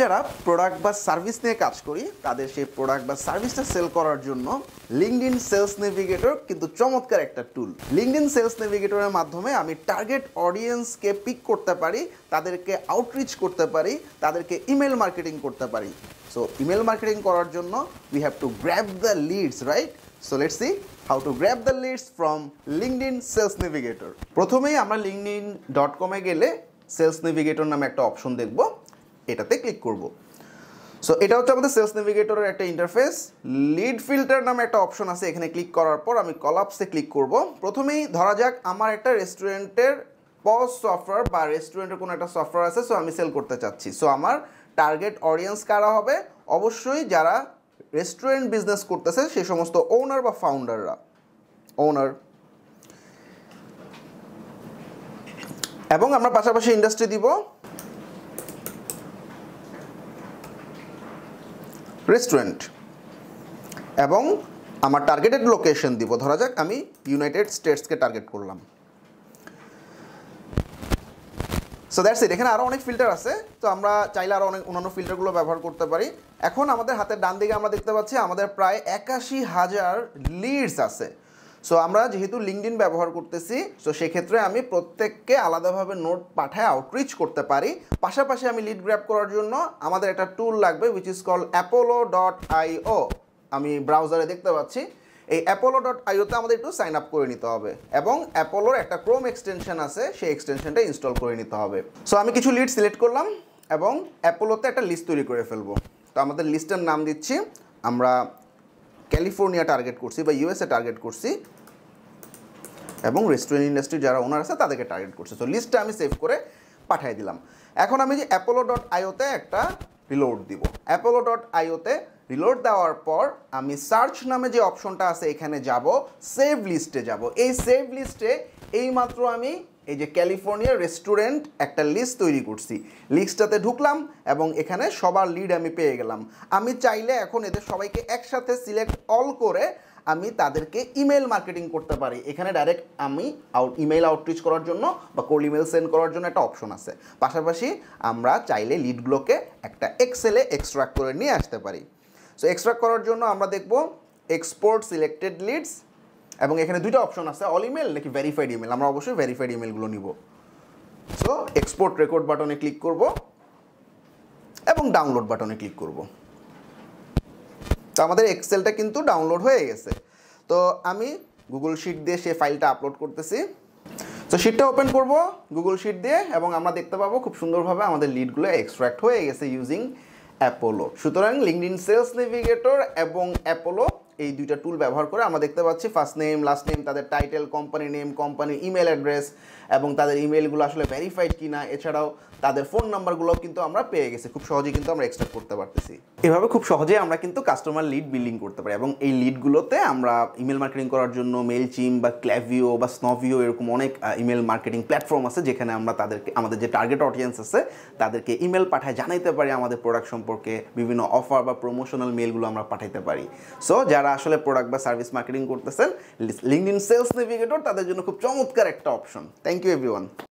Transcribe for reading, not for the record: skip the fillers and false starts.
যারা প্রোডাক্ট বা সার্ভিস নিয়ে কাজ করি তাদের সেই প্রোডাক্ট বা সার্ভিসটা সেল করার জন্য লিঙ্কডইন সেলস নেভিগেটর কিন্তু চমৎকার একটা টুল। লিঙ্কডইন সেলস নেভিগেটরের মাধ্যমে আমি টার্গেট অডিয়েন্সকে পিক করতে পারি, তাদেরকে আউটরিচ করতে পারি, তাদেরকে ইমেল মার্কেটিং করতে পারি। সো ইমেল মার্কেটিং করার জন্য we have to grab the leads, right? So let's see how to grab the leads from LinkedIn sales navigator. প্রথমেই আমরা linkedin.com-এ গেলে সেলস নেভিগেটর নামে একটা অপশন দেখব, এটাতে ক্লিক করব। সো এটা হচ্ছে আমাদের সেলস নেভিগেটরের একটা ইন্টারফেস। লিড ফিল্টার নামে একটা অপশন আছে, এখানে ক্লিক করার পর আমি কলাপসে ক্লিক করব। প্রথমেই ধরা যাক আমার একটা রেস্টুরেন্টের পজ সফটওয়্যার বা রেস্টুরেন্টের কোনো একটা সফটওয়্যার আছে, সো আমি সেল করতে চাচ্ছি। সো আমার টার্গেট অডিয়েন্স কারা হবে? অবশ্যই যারা রেস্টুরেন্ট বিজনেস করতেছে সেই সমস্ত ওনার বা ফাউন্ডাররা, ওনার। এবং আমরা পাশাপাশি ইন্ডাস্ট্রি দিব রেস্টুরেন্ট, এবং আমার টার্গেটেড লোকেশন দিব, ধরা যাক আমি ইউনাইটেড স্টেটসকে টার্গেট করলাম। So that's it. এখানে আরও অনেক ফিল্টার আছে, তো আমরা চাইলে আরও অনেক অন্যান্য ফিল্টারগুলো ব্যবহার করতে পারি। এখন আমাদের হাতের ডান দিকে আমরা দেখতে পাচ্ছি আমাদের প্রায় ৮১,০০০ লিডস আছে। সো আমরা যেহেতু লিঙ্কডইন ব্যবহার করতেছি, সো সেক্ষেত্রে আমি প্রত্যেককে আলাদাভাবে নোট পাঠায় আউটরিচ করতে পারি। পাশাপাশি আমি লিড গ্র্যাব করার জন্য আমাদের একটা টুল লাগবে, উইচ ইজ কল্ড apollo.io। আমি ব্রাউজারে দেখতে পাচ্ছি এই apollo.io-তে আমাদের একটু সাইন আপ করে নিতে হবে, এবং অ্যাপোলোর একটা ক্রোম এক্সটেনশন আছে, সেই এক্সটেনশনটা ইনস্টল করে নিতে হবে। সো আমি কিছু লিড সিলেক্ট করলাম এবং অ্যাপোলোতে একটা লিস্ট তৈরি করে ফেলবো। তো আমাদের লিস্টের নাম দিচ্ছি, আমরা ক্যালিফোর্নিয়া টার্গেট করছি বা ইউএসএ টার্গেট করছি, এবং রেস্টুরেন্ট ইন্ডাস্ট্রি যারা ওনার আছে তাদেরকে টার্গেট করছে। সো লিস্টটা আমি সেভ করে পাঠিয়ে দিলাম। এখন আমি যে apollo.io-তে একটা রিলোড দিব। apollo.io-তে রিলোড দেওয়ার পর আমি সার্চ নামে যে অপশনটা আছে এখানে যাব, সেভ লিস্টে যাব। এই সেভ লিস্টে এইমাত্র আমি এই যে ক্যালিফোর্নিয়া রেস্টুরেন্ট একটা লিস্ট তৈরি করছি, লিস্টটাতে ঢুকলাম এবং এখানে সবার লিড আমি পেয়ে গেলাম। আমি চাইলে এখন এদের সবাইকে একসাথে সিলেক্ট অল করে আমি তাদেরকে ইমেল মার্কেটিং করতে পারি। এখানে ডাইরেক্ট আমি ইমেল আউটরিচ করার জন্য বা কোল্ড ইমেল সেন্ড করার জন্য একটা অপশন আছে। পাশাপাশি আমরা চাইলে লিডগুলোকে একটা এক্সেলে এক্সট্রাক্ট করে নিয়ে আসতে পারি। সো এক্সট্রাক্ট করার জন্য আমরা দেখব এক্সপোর্ট সিলেক্টেড লিডস, এবং এখানে দুইটা অপশন আছে, অল ইমেল নাকি ভেরিফাইড ইমেল। আমরা অবশ্যই ভেরিফাইড ইমেলগুলো নিব। সো এক্সপোর্ট রেকর্ড বাটনে ক্লিক করব এবং ডাউনলোড বাটনে ক্লিক করব। তো আমাদের এক্সেলটা কিন্তু ডাউনলোড হয়ে গেছে। তো আমি গুগল শিট দিয়ে সেই ফাইলটা আপলোড করতেছি। তো শিটটা ওপেন করব গুগল শিট দিয়ে, এবং আমরা দেখতে পাবো খুব সুন্দরভাবে আমাদের লিডগুলো এক্সট্রাক্ট হয়ে গেছে ইউজিং অ্যাপোলো। সুতরাং লিঙ্কডইন সেলস নেভিগেটর এবং অ্যাপোলো এই দুইটা টুল ব্যবহার করে আমরা দেখতে পাচ্ছি ফার্স্ট নেম, লাস্ট নেম, তাদের টাইটেল, কোম্পানি নেম, কোম্পানির ইমেল অ্যাড্রেস, এবং তাদের ইমেলগুলো আসলে ভেরিফাইড কিনা, এছাড়াও তাদের ফোন নাম্বারগুলোও কিন্তু আমরা পেয়ে গেছি। খুব সহজেই কিন্তু আমরা এক্সট্রাক্ট করতে পারতেছি। এভাবে খুব সহজেই আমরা কিন্তু কাস্টমার লিড বিল্ডিং করতে পারি, এবং এই লিডগুলোতে আমরা ইমেল মার্কেটিং করার জন্য মেইলচিম বা ক্ল্যাভিও বা স্নভিও এরকম অনেক ইমেল মার্কেটিং প্ল্যাটফর্ম আছে, যেখানে আমরা তাদেরকে, আমাদের যে টার্গেট অডিয়েন্স আছে তাদেরকে ইমেল পাঠায় জানাইতে পারি আমাদের প্রোডাক্ট সম্পর্কে, বিভিন্ন অফার বা প্রমোশনাল মেলগুলো আমরা পাঠাইতে পারি। সো যারা আসলে প্রোডাক্ট বা সার্ভিস মার্কেটিং করতেছেন, লিঙ্কডইন সেলস নেভিগেটর তাদের জন্য খুব চমৎকার একটা অপশন। Thank you everyone.